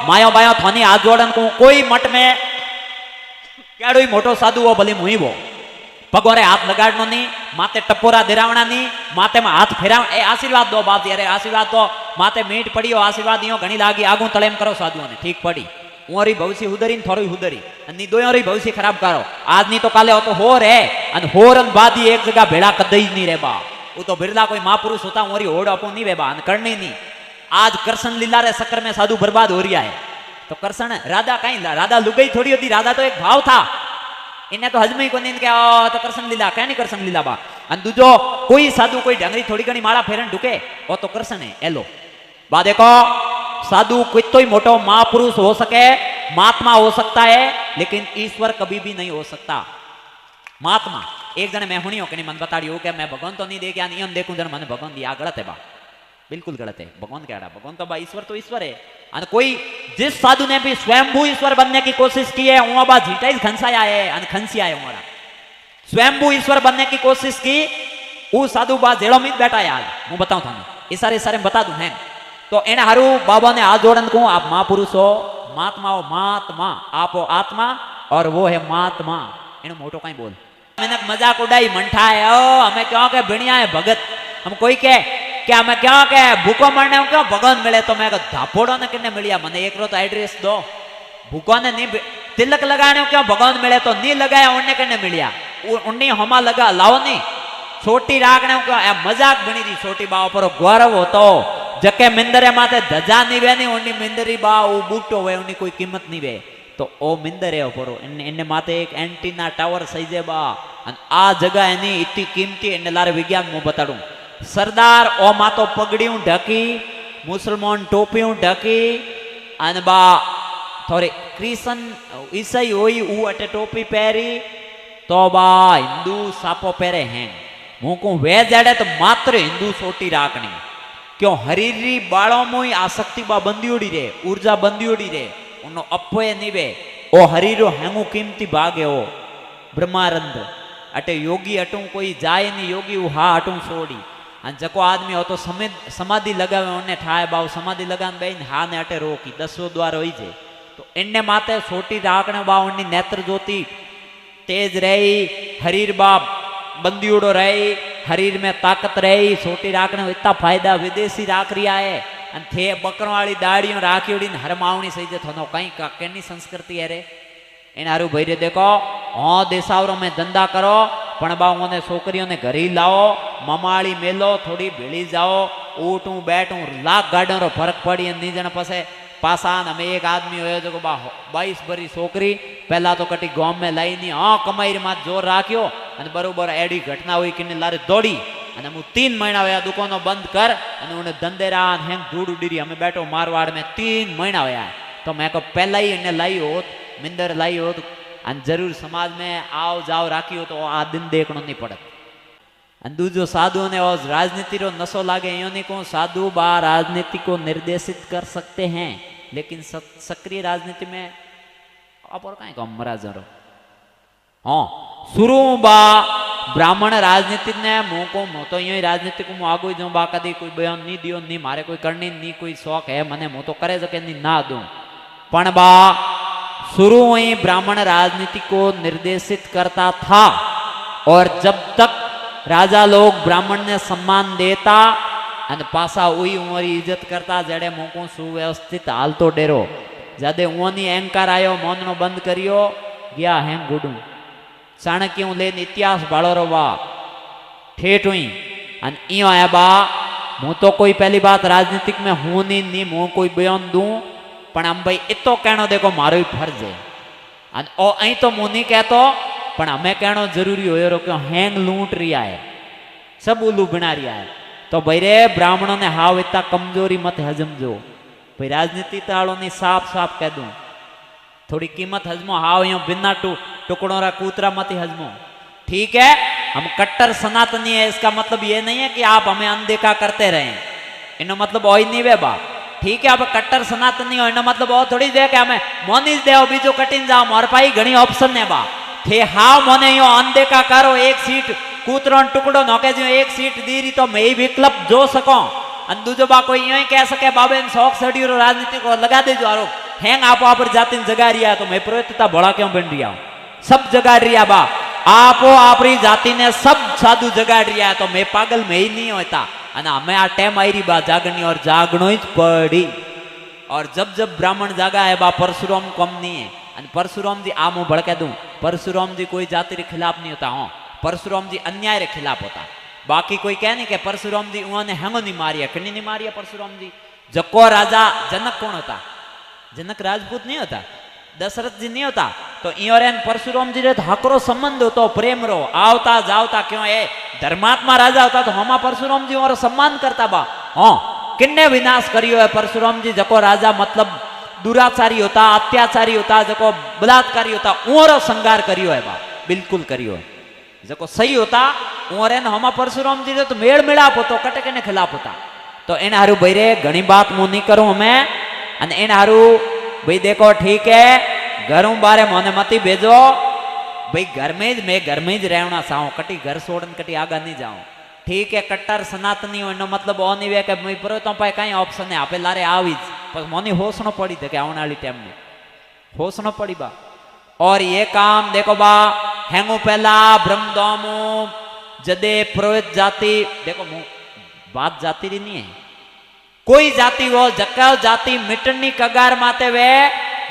मायो bio थोनी हाथ जोड़न को कोई मठ में केड़ो मोटो साधु हो भले मुई वो पगोरे हाथ लगाड़नो नहीं, माते टपोरा देरावना नहीं, माते में हाथ फेरा ए आशीर्वाद दो बाप यारे आशीर्वाद तो माते मीट पड़ी हो आशीर्वाद दियो घणी लागी आगू तलेम करो साधुओं ने ठीक पड़ी उरी भविष्य हुदरी ने थोड़ी हुदरी अन्नी दोयोरी भविष्य खराब करो आज नहीं तो काले हो तो होर है अन होरन बादी एक जगह भेड़ा कदई नहीं रे बा वो तो बिरला कोई महापुरुष होता उरी होड़ अपो नहीं वे बा अन करनी नहीं आज कृष्ण लीला रे चक्कर में साधु बर्बाद हो रहा है तो कृष्ण राधा कहीं राधा लुगई थोड़ी होती राधा तो एक भाव था इन्हें तो हजम ही को नींद क्या तो कृष्ण लीला क्या नहीं कृष्ण लीला बा अन दूजो कोई साधु कोई ढंगरी थोड़ी घनी माला फेरन ढुके वो तो कृष्ण है एलो बा देखो साधु कोई मोटो महापुरुष हो सके महात्मा हो सकता है लेकिन ईश्वर कभी भी नहीं हो सकता महात्मा एक जने मैं हुनियो कि मन बता रही हो कि मैं भगवान तो नहीं देखा नहीं देखूं जन मन भगवान दिया गलत है बा बिल्कुल गलत है भगवान कह रहा भगवान तो बा ईश्वर तो ईश्वर है और कोई जिस साधु ने भी स्वयंभू ईश्वर बनने की कोशिश की है वहां बा झीटा खनसाया है और खनसिया है हमारा स्वयंभू ईश्वर बनने की कोशिश की वो साधु बा जेड़ो में बैठा है आज हूँ बताऊं थाने इशारे इशारे बता दूं है तो एने हारू बाबा ने हाथ जोड़न को आप महापुरुष हो महात्मा हो महात्मा आप हो आत्मा और वो है महात्मा इन मोटो कहीं बोल मैंने मजाक उड़ाई मंठा है ओ हमें क्यों के बिणिया है भगत हम कोई के क्या हमें क्यों के भूखो मरने क्यों भगवान मिले तो मैं धापोड़ो ने किन्ने मिलिया मने एक रो तो एड्रेस दो भूखो ने नहीं तिलक लगाने क्यों भगवान मिले तो नहीं लगाया उन्हें किन्ने मिलिया उन्नी हमा लगा लाओ नहीं छोटी रागने क्यों मजाक बनी थी छोटी बाव पर गौरव होतो जके मिंदरे माते धजा नहीं वे नहीं उन्नी मिंदरी बा वो बूटो वे उन्नी कोई कीमत नहीं वे तो ओ मिंदरे परो इन्ने माते एक एंटीना टावर सहीजे बा आ जगह एनी इतनी कीमती इन्ने लारे विज्ञान मु बताडू सरदार ओ मातो पगड़ियों ढकी मुसलमान टोपियों ढकी अन बा थोड़ी क्रिश्चन ईसाई होई ऊ अटे टोपी पहरी तो बा हिंदू सापो पहरे हैं मुको वे जड़े तो मात्र हिंदू सोटी राखनी क्यों हरीरी बालों में आसक्ति बा बंदियोड़ी रे ऊर्जा बंदियोड़ी रे उन्नो अपोए निवे ओ हरीरो हेंगू कीमती भागे हो ब्रह्मानंद अटे योगी अटू कोई जाए नहीं योगी वो हा अटू सोड़ी अन जको आदमी हो तो समाधि लगावे उन्हें ठाए बाव समाधि लगान बेन हा ने अटे रोकी 10 द्वार होई जे तो इन्ने माते छोटी राखने बा उन्नी नेत्र ज्योति तेज रही हरीर बाप बंदियोड़ो रही हरीर में ताकत रही छोटी राखने इतना फायदा विदेशी राख रिया है अन थे बकरों वाली दाड़ियों राखी हरमावनी सही जे थनो कहीं केनी संस्कृति है रे इन हारू भाई रे देखो हाँ देसावरों में धंधा करो पण बाओ ने छोकरियों ने घर ही लाओ ममाड़ी मेलो थोड़ी भेड़ी जाओ ऊटू बैठू लाख गाड़ियों रो फर्क पड़ी नी जन पसे पासान हमें एक आदमी हो जो बा 22 बरी छोकरी पहला तो कटी गांव में लाई नहीं हाँ कमाई रे मात जोर राख्यो अने बरोबर एडी घटना हुई कि लारे दौड़ी अने मु 3 महीना हुआ दुकानों बंद कर अने उन्हें धंधेरा हेंग धूड़ उड़ी हमें बैठो मारवाड़ में 3 महीना हुआ तो मैं को पहला ही इन्हें लाई होत मिंदर लाई होत अन जरूर समाज में आओ जाओ राखी हो तो आ दिन देखनो नहीं पड़त अन दूजो साधु ने और राजनीति रो नशो लागे योनी को साधु बा राजनीति को निर्देशित कर सकते हैं लेकिन सक्रिय राजनीति में आप और कहीं कम मरा जरो हाँ शुरू बा ब्राह्मण राजनीति ने मुँह को मो तो यो राजनीति को मुँह आगू जो बा कदी कोई बयान नहीं दियो नहीं मारे कोई करनी नहीं कोई शौक है मने मुँह तो करे सके नहीं ना दूं पण बा शुरू ही ब्राह्मण राजनीति को निर्देशित करता था और जब तक राजा लोग ब्राह्मण ने सम्मान देता अन पासा उई उमरी इज्जत करता जड़े मोको सुव्यवस्थित हाल तो डेरो जदे उनी अहंकार आयो मौन बंद करियो गया है गुडू चाणक्य लेन इतिहास भाड़ो रो बा ठेठ हुई अन इयो आया बा मु तो कोई पहली बात राजनीतिक में हूं नहीं मु कोई बयान दूं पण हम भाई इतो कहनो देखो मारो ही फर्ज है अन ओ अही तो मु नहीं कहतो पण हमें कहनो जरूरी हो रो क्यों हैंग लूट रिया है सब उलू बना रिया है तो भाई रे ब्राह्मणों ने हाव इतना कमजोरी मत हजमजो भाई राजनीति ताड़ो नहीं साफ साफ कह दूं थोड़ी कीमत हजमो हाव यो बिना टुकड़ों रा कूतरा मत हजमो ठीक है हम कट्टर सनातनी है इसका मतलब ये नहीं है कि आप हमें अनदेखा करते रहें इनो मतलब वही नहीं वे बा ठीक है आप कट्टर सनातनी हो इनो मतलब वो थोड़ी दे के हमें मोनीज देव बीजो कटिन जाओ मोर पाई घणी ऑप्शन है बा थे हाव मोने यो अनदेखा करो एक सीट कूतरो टुकड़ो नौके जो एक सीट दी रही तो मैं विकल्प जो सको दूजो बा कोई यो कह सके बाबे शौक सड़ी राजनीति को लगा दीजो आरोप हैंग आपो आप जाति जगा रिया तो मैं पुरोहित भोला क्यों बन रिया हूं सब जगा रिया बा आपो आपरी जाति ने सब साधु जगा रिया तो मैं पागल में ही नहीं होता अना हमें आ टेम आई रही बा जागनी और जागनो ही पड़ी और जब जब ब्राह्मण जागा है बा परशुराम कम नहीं है परशुराम जी आ मुंह भड़के दूं परशुराम जी कोई जाति के खिलाफ नहीं होता हाँ परशुराम जी अन्याय के खिलाफ होता बाकी कोई कह नहीं कि परशुराम जी उन्होंने हेंगो नहीं मारिया किन्नी नहीं मारिया परशुराम जी जको राजा जनक कौन होता जनक राजपूत नहीं होता दशरथ जी नहीं होता तो इोरेन परशुराम जी रे हाकरो संबंध होता प्रेम रो आवता जावता क्यों ए धर्मात्मा राजा होता तो हमा परशुराम जी और सम्मान करता बा हाँ किन्ने विनाश करियो है परशुराम जी जको राजा मतलब दुराचारी होता अत्याचारी होता जको बलात्कारी होता उरो संगार करियो है बा बिल्कुल करियो है जको सही होता उरेन हमा परशुराम जी रे तो मेड़ मिलाप होतो कटके ने खिलाफ होता तो एने हारू भाई रे घनी बात मु नहीं करूं हमें अने एने हारू भाई देखो ठीक है घरों बारे मोने मती भेजो भाई घर में ही रहना चाहूं कटी घर छोड़न कटी आगा नहीं जाऊं ठीक है कट्टर सनातनी हो मतलब ओ नहीं वे के मैं पुरोहितों पाए कई ऑप्शन है आपे लारे आवी पर मोनी होसनो पड़ी थे कि आने वाली टाइम में होसनो पड़ी बा और ये काम देखो बा हैंगू पहला ब्रह्मदोमो जदे पुरोहित जाति देखो बात जाति री नहीं है कोई जाति हो जका जाति मिटनी कगार माते वे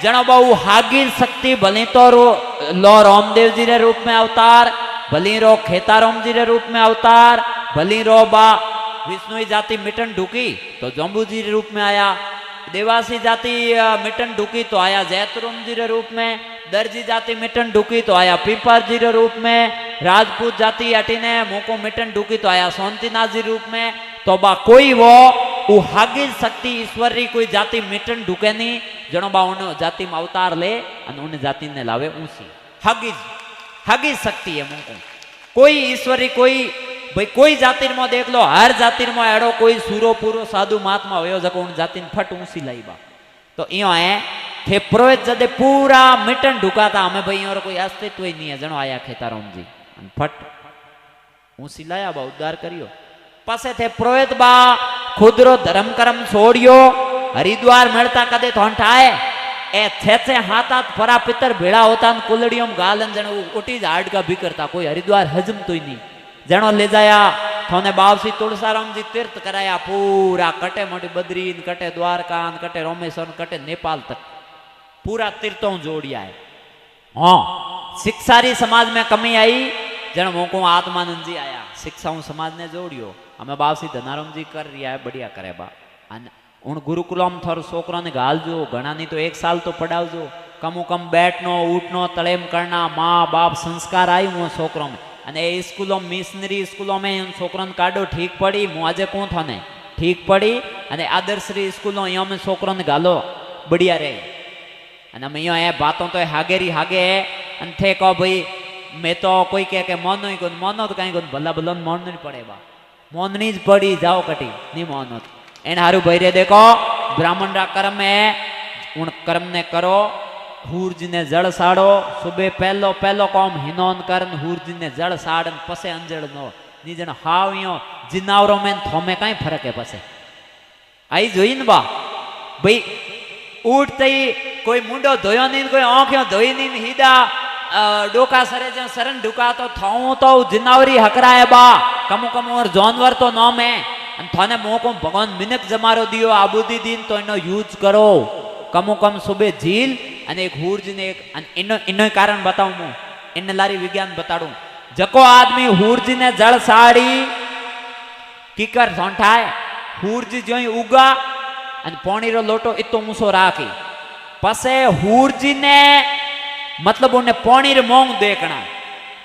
जनो बहु हागिर शक्ति भली तो लो रामदेव जी रे रूप में अवतार भली रो खेताराम जी रे रूप में अवतार भली रो बा विष्णु जाति मिटन ढूकी तो जम्बू जी रे रूप में आया देवासी जाति मिटन ढूकी तो आया जैतरूम जी रे रूप में दर्जी जाति मिटन ढूकी तो आया पीपर जी रे रूप में राजपूत जाति अटीने मोको मिटन ढूकी तो आया सोनतीनाथ जी रूप में तो बा कोई वो हागिर शक्ति ईश्वरी कोई जाति मिटन ढूके नहीं जनो बा उन जाति में अवतार ले उन जाति ने लावे ऊंची हागिर शक्ति है मुको कोई ईश्वरी कोई भाई कोई जाति में देख लो हर जाति में एड़ो कोई सूरो पूरो साधु महात्मा हो जको उन जाति फट ऊंची लाई बा तो यो है थे पुरोहित जदे पूरा मिटन ढुकाता हमें भाई और कोई अस्तित्व ही नहीं है जनो आया खेताराम जी फट ऊंची लाया बा उद्धार करियो पासे थे पुरोहित बा खुदरो धर्म कर्म छोड़ियो हरिद्वार मिलता कदे तो हंठाए ए छे हाथ हाथ फरा पितर भेड़ा होता कुलड़ियों गालन जनो उठी हाड का भी करता कोई हरिद्वार हजम तो ही नहीं जनो ले जाया थोने बावसी तुलसाराम जी तीर्थ कराया पूरा कटे मोटी बद्रीन कटे द्वारका कटे रोमेश्वर कटे नेपाल तक पूरा तीर्थों जोड़िया है हाँ शिक्षारी समाज में कमी आई जन मोको आत्मानंद जी आया शिक्षाओं समाज ने जोड़ियो हमें बावसी धनाराम जी कर रिया है बढ़िया करे बा उन गुरुकुलम थोर छोकरा ने घालजो घना नहीं तो 1 साल तो पढ़ावजो कमो कम बैठनो उठनो तलेम करना माँ बाप संस्कार आई हूँ छोकरों में अने स्कूलों मिशनरी स्कूलों में उन छोकरों काढो ठीक पड़ी मुझे कौन थाने ठीक पड़ी अने आदर्शरी स्कूलों यो में छोकरों ने घालो बढ़िया रहे अने मैं यो है बातों तो हागेरी हागे अन थे को भाई मैं तो कोई कह के मोनो ही कोन मोनो तो कहीं कोन भला भला मोन नहीं पड़े बा मोननी ज पड़ी जाओ कटी नहीं मोनो एन हारू भाई रे देखो ब्राह्मण रा कर्म है उन कर्म ने करो हूर जी ने जड़ साड़ो सुबह पहलो पहलो कौम हिनोन करन हूर जी ने जड़ साड़न पसे अंजड़ नो नी जन हावियो जिनावरो में थोमे कई फर्क है पसे आई जोई न बा भाई उठते ही कोई मुंडो धोयो नहीं कोई आंखों धोई नहीं हीदा डोका सरे जो सरन ढुका तो थाऊ तो जिनावरी हकराए बा कमु कमु और जानवर तो नाम है थाने मोह को भगवान मिनक जमारो दियो आबूदी दिन तो इनो यूज करो कमो कम सुबह झील अने एक हूर जी ने एक इनो कारण बताऊं मु इन लारी विज्ञान बताड़ू जको आदमी हूर जी ने जड़ साड़ी कीकर सोंठाए हूर जी जो उगा अने पानी रो लोटो इतो ऊंचो राखी पसे हूर जी ने मतलब उन्हें पानी रे मोंग देखना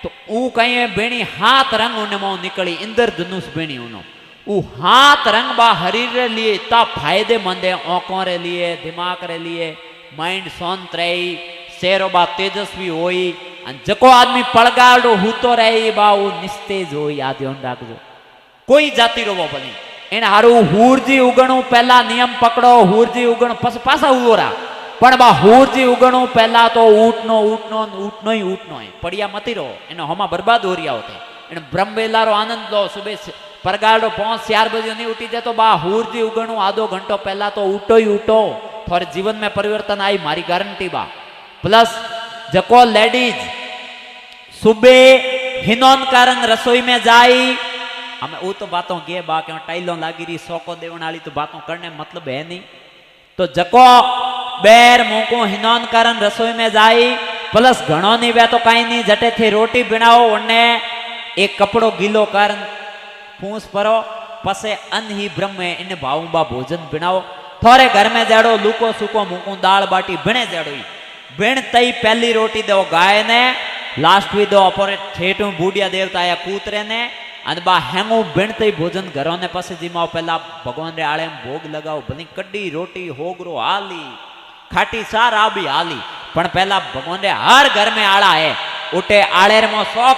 तो ऊ कहीं बेणी हाथ रंग उन्हें मोंग निकली इंद्र धनुष बेणी उनो ऊ हाथ रंग बा शरीर रे लिए इतना फायदेमंद है आंखों रे लिए दिमाग रे लिए माइंड शांत रही शेरो बा तेजस्वी होई जको आदमी पड़गाड़ो हूतो रही बा वो निस्तेज होई आ ध्यान राखजो कोई जाति रो बनी इन हारू हूरजी उगणु पहला नियम पकड़ो हूरजी उगण पासा उरा पण बा हूरजी उगणु पहला तो ऊटनो ऊटनो ऊटनो ही ऊटनो है पड़िया मती रो एनो हमा बर्बाद हो रिया होते इन ब्रह्म वेला रो आनंद लो सुबह परगाड़ो 5-4 बजे नहीं उठी जाए तो बा हूरजी उगणु आधो घंटो पहला तो उठो ही उठो थोड़े जीवन में परिवर्तन आई मारी गारंटी बा। प्लस जको लेडीज सुबह हिनोन कारण रसोई में जाई, हमें वो तो बातों के बा के टाइलों लागी रही सोको देवन वाली तो बातों करने मतलब है नहीं। तो जको बेर मोको हिनोन कारण रसोई में जाई, प्लस घणो नहीं वे तो कहीं नहीं जटे थे रोटी बनाओ उन्ने एक कपड़ो गीलो कर फूस परो पसे अन्न ही ब्रह्म है इन भावुबा भोजन बनाओ। थोड़े घर में जड़ो लूको सुको मुको दाल बाटी बिने जड़ो बिन तई पहली रोटी दो गाय ने, लास्ट भी दो अपरे ठेठू बूढ़िया देवता या कूतरे ने અને બા હેમું બીણતઈ ભોજન ઘરોને પાસે જીમાઓ પહેલા ભગવાન રે આળે ભોગ લગાવો ભલી કડી રોટી હોગરો હાલી ખાટી સાર આબી હાલી પણ પહેલા ભગવાન રે હર ઘર में आड़ा है उठे आड़ेर में 100